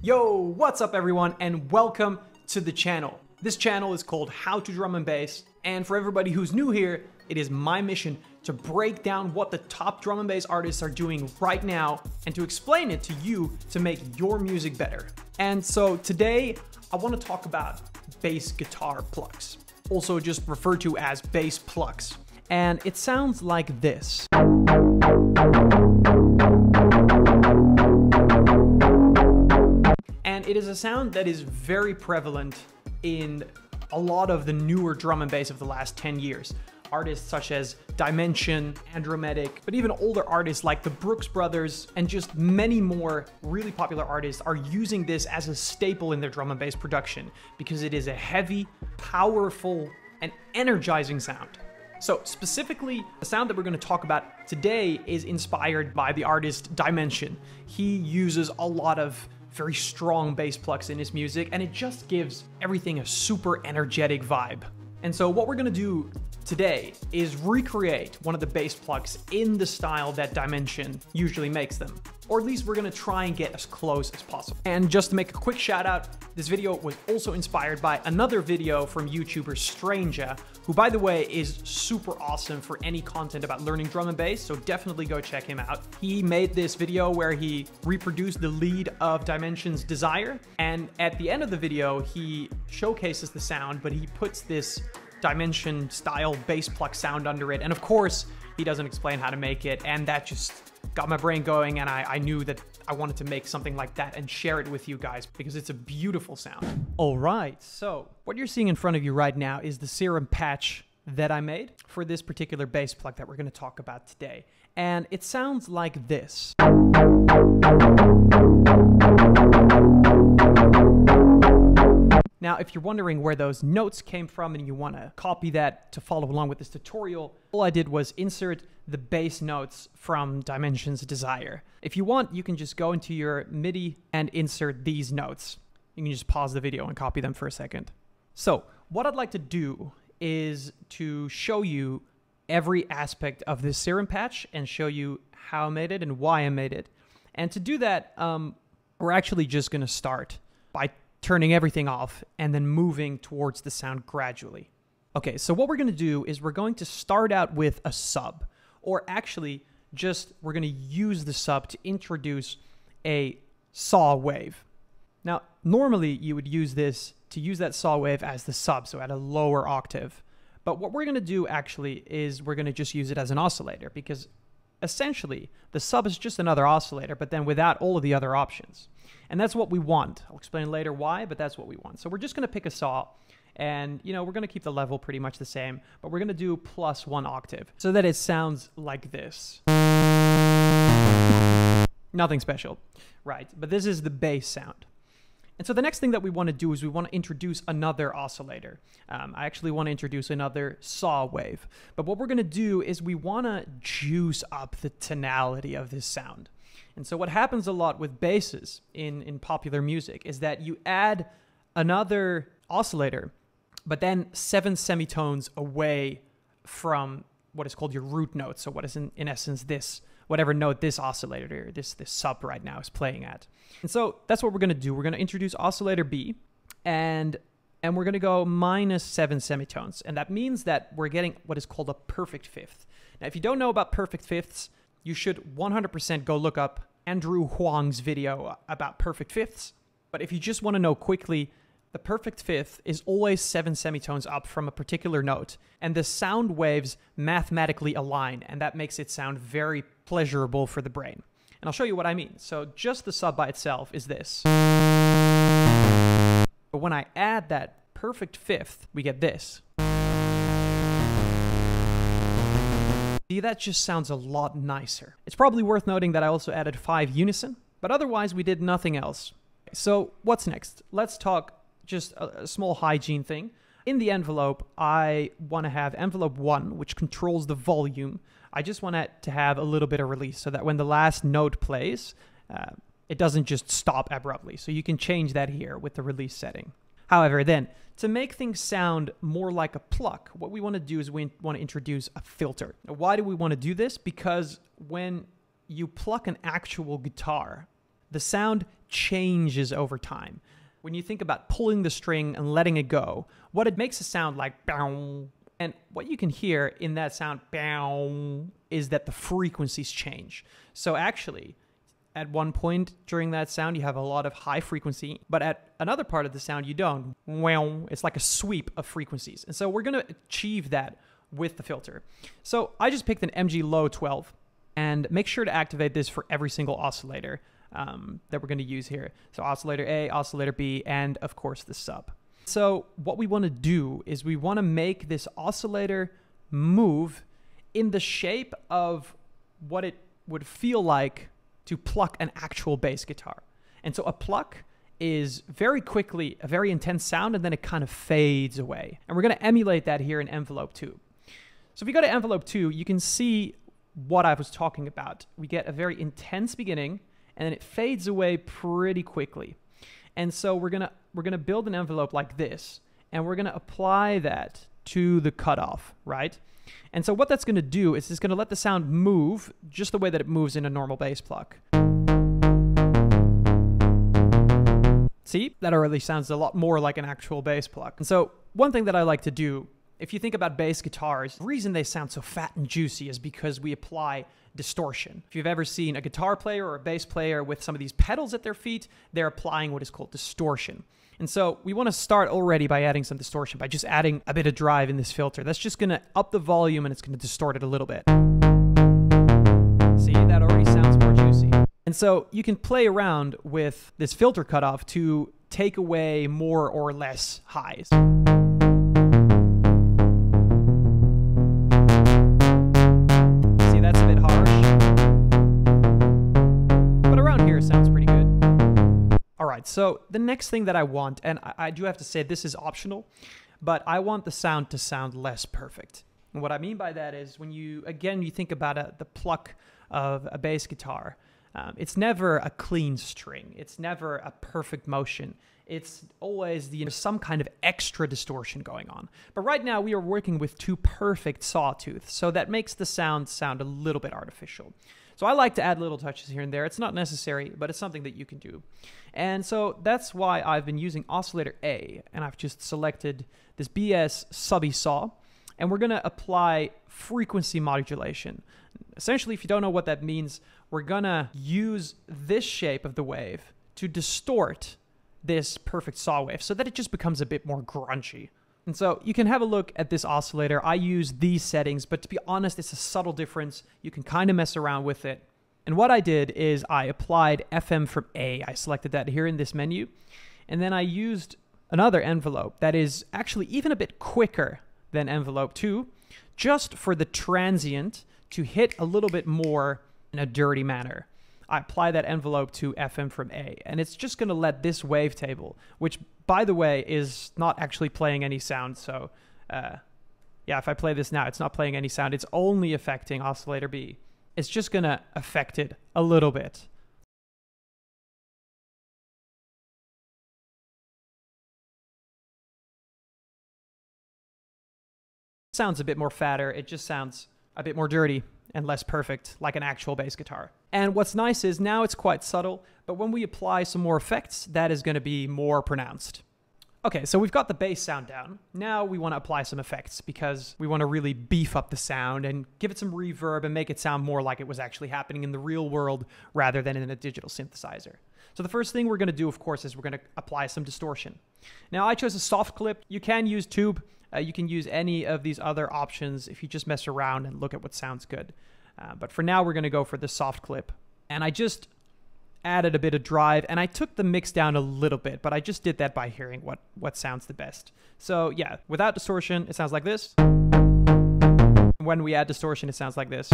Yo, what's up everyone, and welcome to the channel. This channel is called How to Drum and Bass, and for everybody who's new here, it is my mission to break down what the top drum and bass artists are doing right now and to explain it to you to make your music better. And so today, I want to talk about bass guitar plucks, also just referred to as bass plucks. And it sounds like this. And it is a sound that is very prevalent in a lot of the newer drum and bass of the last 10 years. Artists such as Dimension, Andromedik, but even older artists like the Brookes Brothers and just many more really popular artists are using this as a staple in their drum and bass production because it is a heavy, powerful, and energizing sound. So specifically, the sound that we're going to talk about today is inspired by the artist Dimension. He uses a lot of very strong bass plucks in his music, and it just gives everything a super energetic vibe. And so what we're gonna do today is recreate one of the bass plucks in the style that Dimension usually makes them. Or at least we're gonna try and get as close as possible. And just to make a quick shout out, this video was also inspired by another video from YouTuber Stranger, who by the way is super awesome for any content about learning drum and bass, so definitely go check him out. He made this video where he reproduced the lead of Dimension's Desire, and at the end of the video, he showcases the sound, but he puts this Dimension style bass pluck sound under it, and of course, he doesn't explain how to make it, and that just got my brain going, and I knew that I wanted to make something like that and share it with you guys because it's a beautiful sound. All right, so what you're seeing in front of you right now is the Serum patch that I made for this particular bass pluck that we're going to talk about today. And it sounds like this. Now, if you're wondering where those notes came from and you want to copy that to follow along with this tutorial, all I did was insert the bass notes from Dimension's Desire. If you want, you can just go into your MIDI and insert these notes. You can just pause the video and copy them for a second. So, what I'd like to do is to show you every aspect of this Serum patch and show you how I made it and why I made it. And to do that, we're actually just going to start by turning everything off and then moving towards the sound gradually. Okay, so what we're going to do is we're going to start out with a sub, or actually just we're going to use the sub to introduce a saw wave. Now, normally you would use this to use that saw wave as the sub, so at a lower octave. But what we're going to do actually is we're going to just use it as an oscillator because essentially the sub is just another oscillator, but then without all of the other options. And that's what we want. I'll explain later why, but that's what we want. So we're just going to pick a saw, and you know, we're going to keep the level pretty much the same, but we're going to do +1 octave so that it sounds like this. Nothing special, right? But this is the bass sound. And so the next thing that we want to do is we want to introduce another oscillator. I actually want to introduce another saw wave. But what we're going to do is we want to juice up the tonality of this sound. And so what happens a lot with basses in popular music is that you add another oscillator, but then 7 semitones away from what is called your root note. So what is in essence this, whatever note this oscillator, this sub right now is playing at. And so that's what we're going to do. We're going to introduce oscillator B, and we're going to go -7 semitones. And that means that we're getting what is called a perfect fifth. Now, if you don't know about perfect fifths, you should 100% go look up Andrew Huang's video about perfect fifths. But if you just want to know quickly, the perfect fifth is always 7 semitones up from a particular note, and the sound waves mathematically align, and that makes it sound very pleasurable for the brain. And I'll show you what I mean. So just the sub by itself is this. But when I add that perfect fifth, we get this. See, that just sounds a lot nicer. It's probably worth noting that I also added 5 unison, but otherwise we did nothing else. So what's next? Let's talk just a small hygiene thing. In the envelope, I want to have envelope 1, which controls the volume. I just want it to have a little bit of release so that when the last note plays, it doesn't just stop abruptly. So you can change that here with the release setting. However, then, to make things sound more like a pluck, what we want to do is we want to introduce a filter. Now, why do we want to do this? Because when you pluck an actual guitar, the sound changes over time. When you think about pulling the string and letting it go, what it makes a sound like bow, and what you can hear in that sound bow is that the frequencies change. So actually, at one point during that sound, you have a lot of high frequency, but at another part of the sound, you don't. It's like a sweep of frequencies. And so we're going to achieve that with the filter. So I just picked an MG Low 12, and make sure to activate this for every single oscillator that we're going to use here. So oscillator A, oscillator B, and of course the sub. So what we want to do is we want to make this oscillator move in the shape of what it would feel like to pluck an actual bass guitar. And so a pluck is very quickly a very intense sound, and then it kind of fades away. And we're going to emulate that here in envelope 2. So if you go to envelope 2, you can see what I was talking about. We get a very intense beginning, and then it fades away pretty quickly. And so we're gonna build an envelope like this, and we're gonna apply that to the cutoff, right? And so what that's gonna do is it's gonna let the sound move just the way that it moves in a normal bass pluck. See, that already sounds a lot more like an actual bass pluck. And so one thing that I like to do, if you think about bass guitars, the reason they sound so fat and juicy is because we apply distortion. If you've ever seen a guitar player or a bass player with some of these pedals at their feet, they're applying what is called distortion. And so we want to start already by adding some distortion, by just adding a bit of drive in this filter. That's just going to up the volume, and it's going to distort it a little bit. See, that already sounds more juicy. And so you can play around with this filter cutoff to take away more or less highs. That's a bit harsh, but around here sounds pretty good. All right, so the next thing that I want, and I do have to say this is optional, but I want the sound to sound less perfect. And what I mean by that is when you think about the pluck of a bass guitar, it's never a clean string. It's never a perfect motion. It's always some kind of extra distortion going on. But right now we are working with two perfect sawtooths, so that makes the sound a little bit artificial. So I like to add little touches here and there. It's not necessary, but it's something that you can do. And so that's why I've been using oscillator A, and I've just selected this BS subby saw, and we're gonna apply frequency modulation. Essentially, if you don't know what that means, we're gonna use this shape of the wave to distort this perfect saw wave so that it just becomes a bit more grungy. And so you can have a look at this oscillator. I use these settings, but to be honest, it's a subtle difference. You can kind of mess around with it. And what I did is I applied FM from A. I selected that here in this menu. And then I used another envelope that is actually even a bit quicker than envelope 2, just for the transient to hit a little bit more in a dirty manner. I apply that envelope to FM from A, and it's just going to let this wavetable, which, by the way, is not actually playing any sound. So, yeah, if I play this now, it's not playing any sound. It's only affecting oscillator B. It's just going to affect it a little bit. It sounds a bit more fatter. It just sounds a bit more dirty and less perfect, like an actual bass guitar. And what's nice is now it's quite subtle, but when we apply some more effects, that is going to be more pronounced. Okay, so we've got the bass sound down. Now we want to apply some effects because we want to really beef up the sound and give it some reverb and make it sound more like it was actually happening in the real world rather than in a digital synthesizer. So the first thing we're going to do, of course, is we're going to apply some distortion. Now I chose a soft clip. You can use tube. You can use any of these other options if you just mess around and look at what sounds good. But for now, we're going to go for the soft clip. And I just added a bit of drive, and I took the mix down a little bit, but I just did that by hearing what sounds the best. So yeah, without distortion, it sounds like this. When we add distortion, it sounds like this.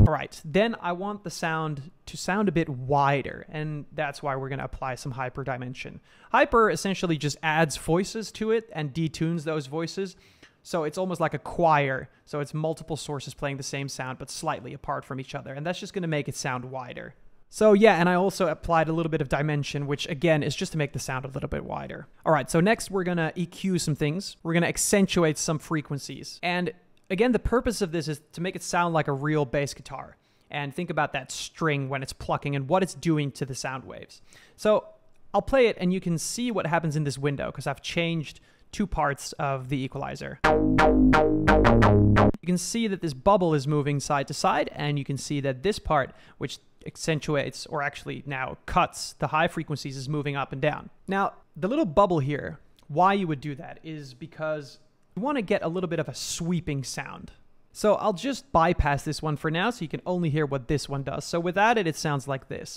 All right, then I want the sound to sound a bit wider, and that's why we're going to apply some hyper dimension. Hyper essentially just adds voices to it and detunes those voices. So it's almost like a choir. So it's multiple sources playing the same sound, but slightly apart from each other. And that's just going to make it sound wider. So yeah, and I also applied a little bit of dimension, which again is just to make the sound a little bit wider. All right, so next we're going to EQ some things. We're going to accentuate some frequencies. And again, the purpose of this is to make it sound like a real bass guitar. and think about that string when it's plucking and what it's doing to the sound waves. So I'll play it and you can see what happens in this window because I've changed 2 parts of the equalizer. You can see that this bubble is moving side to side, and you can see that this part, which accentuates or actually now cuts the high frequencies, is moving up and down. Now, the little bubble here, why you would do that is because you want to get a little bit of a sweeping sound. So I'll just bypass this one for now so you can only hear what this one does. So without it, it sounds like this.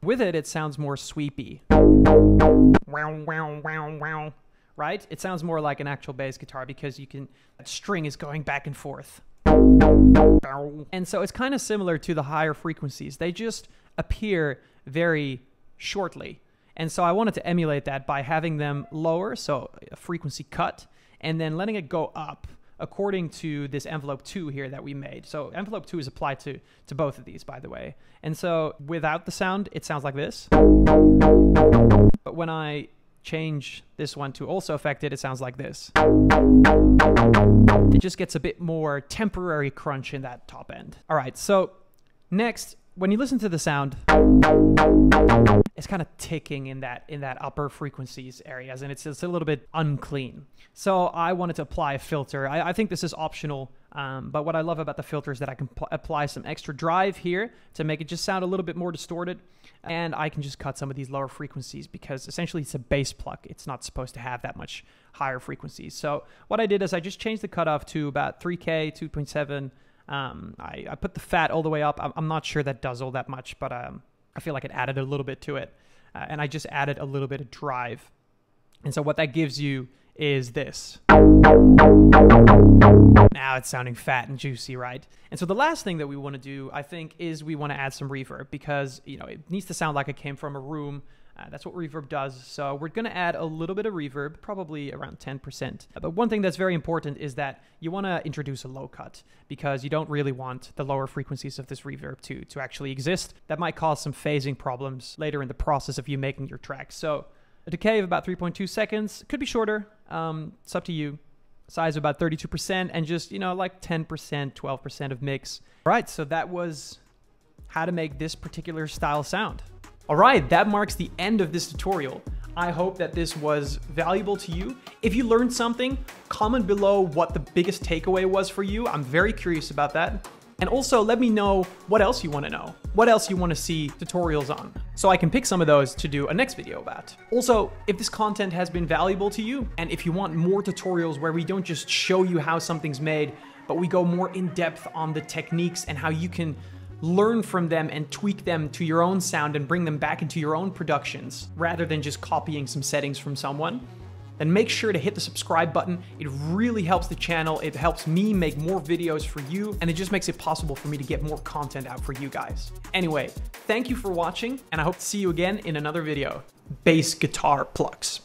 With it, it sounds more sweepy. Wow, wow, wow, wow. Right? It sounds more like an actual bass guitar because that string is going back and forth. And so it's kind of similar to the higher frequencies. They just appear very shortly. And so I wanted to emulate that by having them lower, so a frequency cut, and then letting it go up according to this envelope 2 here that we made. So envelope 2 is applied to both of these, by the way. And so without the sound, it sounds like this. But when I change this one to also affected, it sounds like this. It just gets a bit more temporary crunch in that top end. All right, so next, when you listen to the sound, it's kind of ticking in that upper frequencies areas, and it's a little bit unclean. So I wanted to apply a filter. I think this is optional, but what I love about the filter is that I can apply some extra drive here to make it just sound a little bit more distorted, and I can just cut some of these lower frequencies because essentially it's a bass pluck. It's not supposed to have that much higher frequencies. So what I did is I just changed the cutoff to about 3K, 2.7. I put the fat all the way up. I'm not sure that does all that much, but I feel like it added a little bit to it. And I just added a little bit of drive. And so what that gives you is this. Now it's sounding fat and juicy, right? And so the last thing that we want to do, I think, is we want to add some reverb because, you know, it needs to sound like it came from a room. That's what reverb does. So we're going to add a little bit of reverb, probably around 10%. But one thing that's very important is that you want to introduce a low cut because you don't really want the lower frequencies of this reverb to actually exist. That might cause some phasing problems later in the process of you making your track. So a decay of about 3.2 seconds. Could be shorter. It's up to you. Size of about 32% and just, you know, like 10%, 12% of mix. All right, so that was how to make this particular style sound. All right, that marks the end of this tutorial. I hope that this was valuable to you. If you learned something, comment below what the biggest takeaway was for you. I'm very curious about that. And also let me know what else you want to know, what else you want to see tutorials on, so I can pick some of those to do a next video about. Also, if this content has been valuable to you, and if you want more tutorials where we don't just show you how something's made, but we go more in depth on the techniques and how you can learn from them and tweak them to your own sound and bring them back into your own productions, rather than just copying some settings from someone, then make sure to hit the subscribe button. It really helps the channel. It helps me make more videos for you, and it just makes it possible for me to get more content out for you guys. Anyway, thank you for watching, and I hope to see you again in another video. Bass guitar plucks.